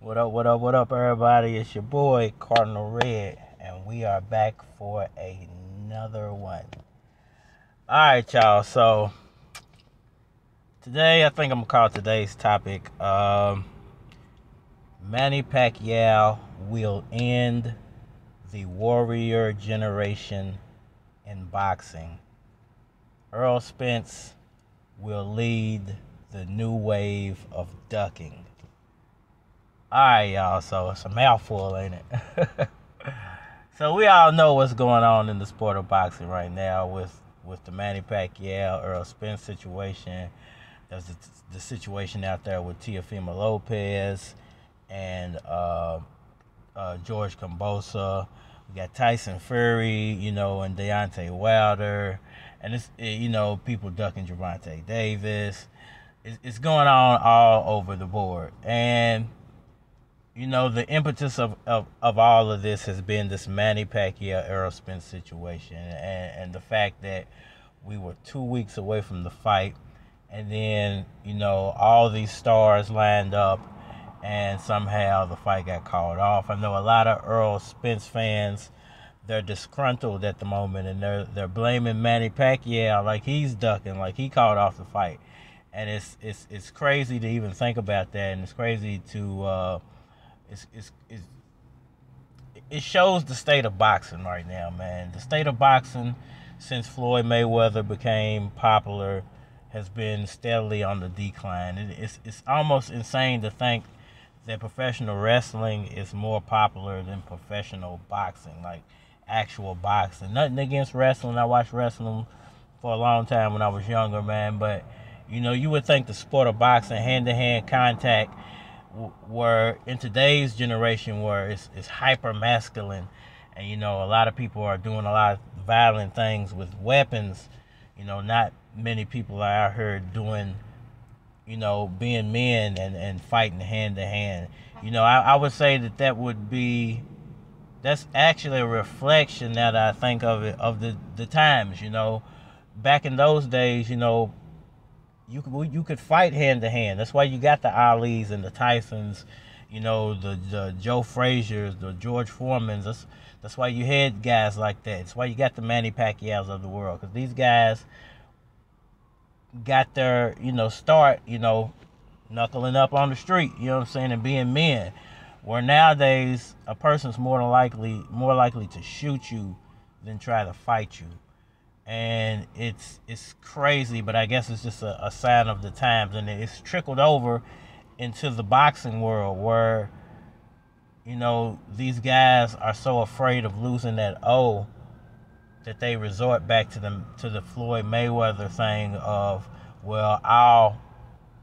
What up, what up, what up, everybody? It's your boy, Cardinal Red, and we are back for another one. Alright, y'all, so today I think I'm going to call today's topic, Manny Pacquiao will end the warrior generation in boxing. Errol Spence will lead the new wave of ducking. Alright, y'all, so it's a mouthful, ain't it? So we all know what's going on in the sport of boxing right now with the Manny Pacquiao, Errol Spence situation. There's the situation out there with Teofimo Lopez and George Kambosos. We got Tyson Fury, and Deontay Wilder. And it's, people ducking Gervonta Davis. It's going on all over the board. And the impetus of all of this has been this Manny Pacquiao, Errol Spence situation, and the fact that we were 2 weeks away from the fight, and then all these stars lined up, and somehow the fight got called off. I know a lot of Errol Spence fans, they're disgruntled at the moment, and they're blaming Manny Pacquiao like he's ducking, like he called off the fight, and it's crazy to even think about that, and it's crazy to. It shows the state of boxing right now, man. The state of boxing since Floyd Mayweather became popular has been steadily on the decline. It's almost insane to think that professional wrestling is more popular than professional boxing, like actual boxing. Nothing against wrestling. I watched wrestling for a long time when I was younger, man. But, you would think the sport of boxing, hand-to-hand contact, where in today's generation where it's hyper masculine, and a lot of people are doing a lot of violent things with weapons. Not many people are out here doing being men and fighting hand to hand. I would say that's actually a reflection, now that I think of it, of the times. Back in those days, you could fight hand to hand. That's why you got the Alis and the Tysons, the Joe Frazier's, the George Foremans. That's why you had guys like that. That's why you got the Manny Pacquiaos of the world, because these guys got their start knuckling up on the street, and being men. Where nowadays a person's more likely to shoot you than try to fight you. And it's crazy, but I guess it's just a sign of the times, and it's trickled over into the boxing world where these guys are so afraid of losing that O that they resort back to the Floyd Mayweather thing of, well, I'll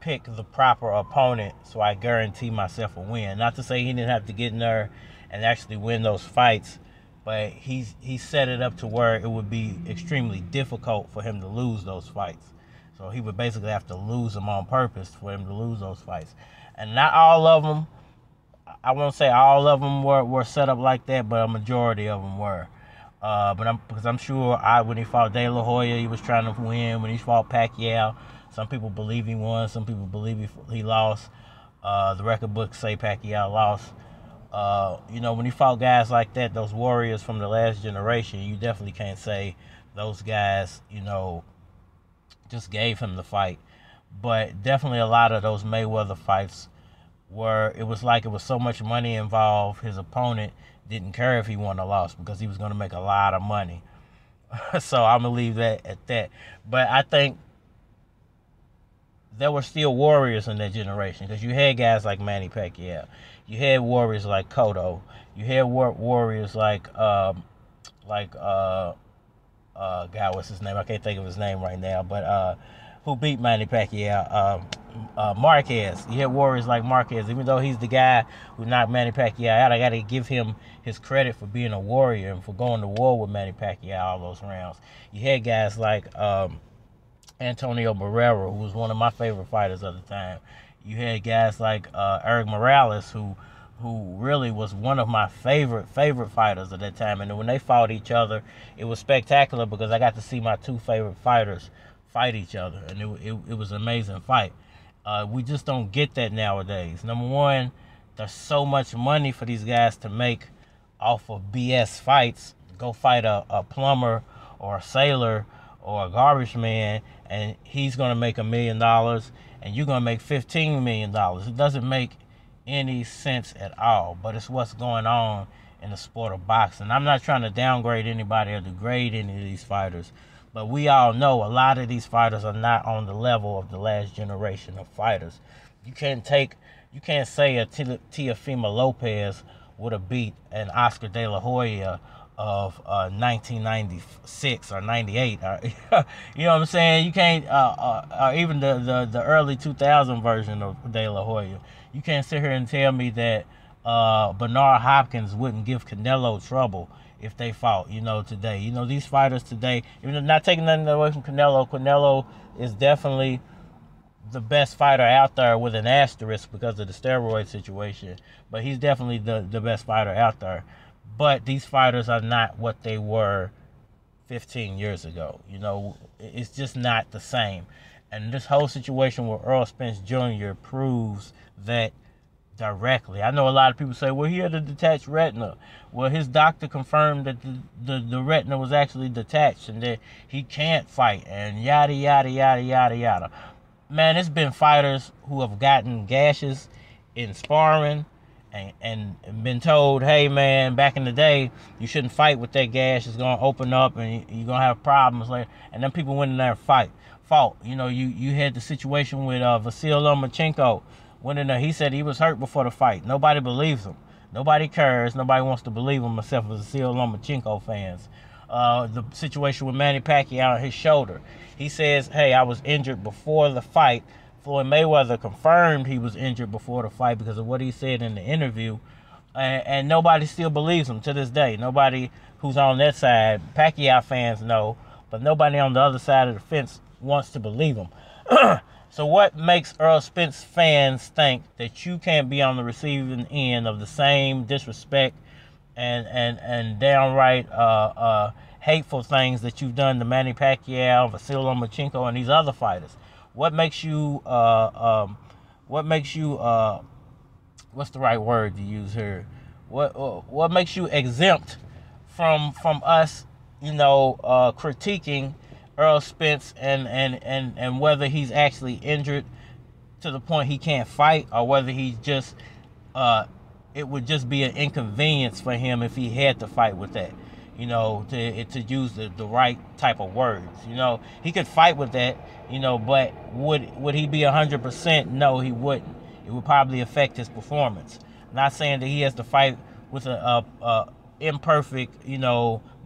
pick the proper opponent so I guarantee myself a win. Not to say he didn't have to get in there and actually win those fights, but he set it up to where it would be extremely difficult for him to lose those fights. So he would basically have to lose them on purpose for him to lose those fights. And not all of them, I won't say all of them were set up like that, but a majority of them were. Because I'm sure when he fought De La Hoya, he was trying to win. When he fought Pacquiao, some people believe he won, some people believe he lost. The record books say Pacquiao lost. When he fought guys like that, those warriors from the last generation, you definitely can't say those guys, just gave him the fight. But definitely a lot of those Mayweather fights where it was so much money involved, his opponent didn't care if he won or lost because he was going to make a lot of money. So I'm going to leave that at that. But I think there were still warriors in that generation, because you had guys like Manny Pacquiao, you had warriors like Cotto, you had warriors like God, what's his name? I can't think of his name right now, but who beat Manny Pacquiao? Marquez. You had warriors like Marquez. Even though he's the guy who knocked Manny Pacquiao out, I got to give him his credit for being a warrior and for going to war with Manny Pacquiao all those rounds. You had guys like Antonio Barrera, who was one of my favorite fighters at the time. You had guys like Eric Morales, who really was one of my favorite fighters at that time. And when they fought each other, it was spectacular because I got to see my two favorite fighters fight each other, and it was an amazing fight. We just don't get that nowadays. Number one, there's so much money for these guys to make off of BS fights. Go fight a plumber or a sailor or a garbage man, and he's going to make $1 million, and you're going to make $15 million. It doesn't make any sense at all, but it's what's going on in the sport of boxing. I'm not trying to downgrade anybody or degrade any of these fighters, but we all know a lot of these fighters are not on the level of the last generation of fighters. You can't say a Teofimo Lopez would have beat an Oscar De La Hoya of 1996 or 98. You know what I'm saying? You can't, even the early 2000 version of De La Hoya. You can't sit here and tell me that Bernard Hopkins wouldn't give Canelo trouble if they fought, today. These fighters today, even not taking nothing away from Canelo is definitely the best fighter out there with an asterisk because of the steroid situation. But he's definitely the best fighter out there. But these fighters are not what they were 15 years ago. It's just not the same. And this whole situation with Errol Spence Jr. proves that directly. I know a lot of people say, well, he had a detached retina. Well, his doctor confirmed that the retina was actually detached and that he can't fight and yada, yada, yada, yada, yada. Man, it's been fighters who have gotten gashes in sparring and been told, hey, man, back in the day, you shouldn't fight with that gash. It's going to open up and you're going to have problems later. And then people went in there and fought. You had the situation with Vasyl Lomachenko. Went in there. He said he was hurt before the fight. Nobody believes him. Nobody cares. Nobody wants to believe him except for Vasyl Lomachenko fans. The situation with Manny Pacquiao on his shoulder. He says, hey, I was injured before the fight. Floyd Mayweather confirmed he was injured before the fight because of what he said in the interview. And nobody still believes him to this day. Nobody who's on that side, Pacquiao fans know, but nobody on the other side of the fence wants to believe him. So what makes Errol Spence fans think that you can't be on the receiving end of the same disrespect and downright hateful things that you've done to Manny Pacquiao, Vasyl Lomachenko, and these other fighters? What makes you what's the right word to use here? What makes you exempt from us, critiquing Errol Spence and whether he's actually injured to the point he can't fight, or whether he's just it would just be an inconvenience for him if he had to fight with that, to use the right type of words. He could fight with that, but would he be 100%? No, he wouldn't. It would probably affect his performance. Not saying that he has to fight with a imperfect,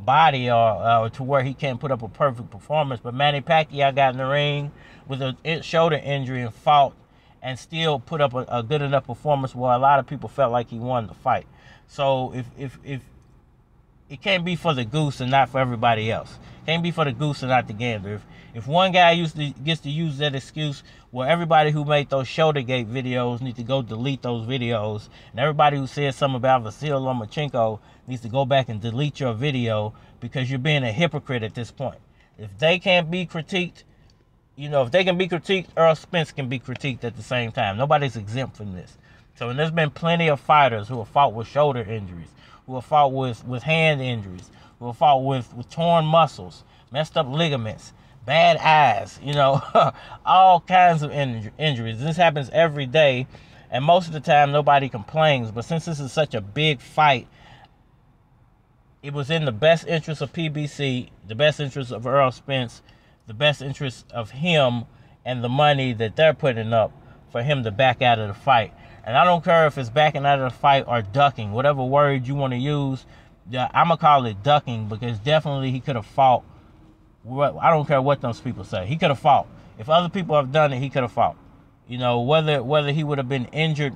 body or to where he can't put up a perfect performance. But Manny Pacquiao got in the ring with a shoulder injury and fought and still put up a good enough performance where a lot of people felt like he won the fight. So if it can't be for the goose and not for everybody else. It can't be for the goose and not the gander. If one guy gets to use that excuse, well, everybody who made those Shouldergate videos need to go delete those videos. And everybody who said something about Vasyl Lomachenko needs to go back and delete your video, because you're being a hypocrite at this point. If they can't be critiqued, if they can be critiqued, Errol Spence can be critiqued at the same time. Nobody's exempt from this. So, and there's been plenty of fighters who have fought with shoulder injuries, who have fought with hand injuries, who have fought with torn muscles, messed up ligaments, bad eyes, all kinds of injuries. This happens every day, and most of the time nobody complains. But since this is such a big fight, it was in the best interest of PBC, the best interest of Errol Spence, the best interest of him and the money that they're putting up for him to back out of the fight. And I don't care if it's backing out of the fight or ducking, whatever word you want to use. I'm going to call it ducking, because definitely he could have fought. I don't care what those people say. He could have fought. If other people have done it, he could have fought. Whether he would have been injured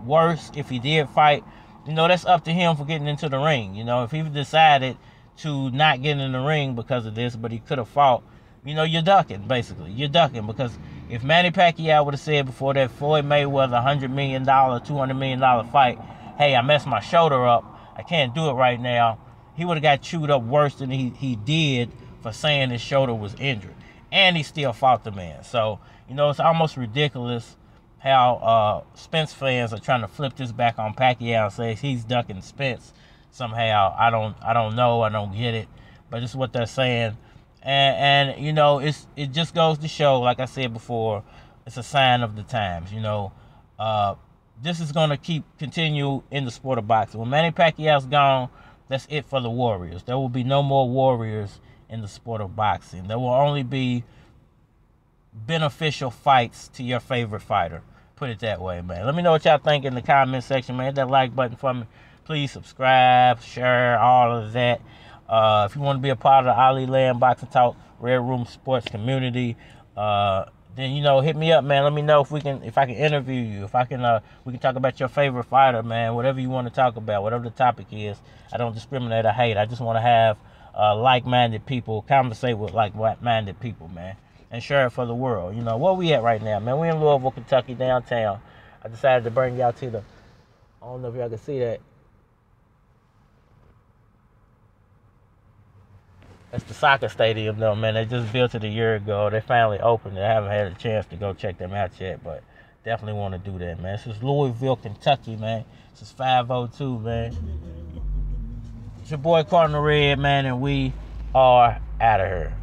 worse if he did fight, that's up to him for getting into the ring. If he decided to not get in the ring because of this, but he could have fought, you're ducking, basically. You're ducking, because if Manny Pacquiao would have said before that Floyd Mayweather $100 million, $200 million fight, hey, I messed my shoulder up, I can't do it right now, he would have got chewed up worse than he did for saying his shoulder was injured. And he still fought the man. So, it's almost ridiculous how Spence fans are trying to flip this back on Pacquiao and say he's ducking Spence somehow. I don't know. I don't get it. But this is what they're saying. And you know, it just goes to show, like I said before, it's a sign of the times. You know, this is going to continue in the sport of boxing. When Manny Pacquiao's gone, that's it for the Warriors. There will be no more Warriors in the sport of boxing. There will only be beneficial fights to your favorite fighter. Put it that way, man. Let me know what y'all think in the comment section, man. Hit that like button for me. Please subscribe, share, all of that. If you want to be a part of the Ali Land Boxing Talk Red Room Sports community, then, you know, hit me up, man. Let me know if I can interview you, we can talk about your favorite fighter, man. Whatever you want to talk about, whatever the topic is. I don't discriminate or hate. I just want to have like-minded people, conversate with like-minded people, man, and share it for the world. You know, where we at right now, man? We in Louisville, Kentucky, downtown. I decided to bring y'all to I don't know if y'all can see that. That's the soccer stadium, though, man. They just built it a year ago. They finally opened it. I haven't had a chance to go check them out yet, but definitely want to do that, man. This is Louisville, Kentucky, man. This is 502, man. It's your boy Cardinal Red, man, and we are out of here.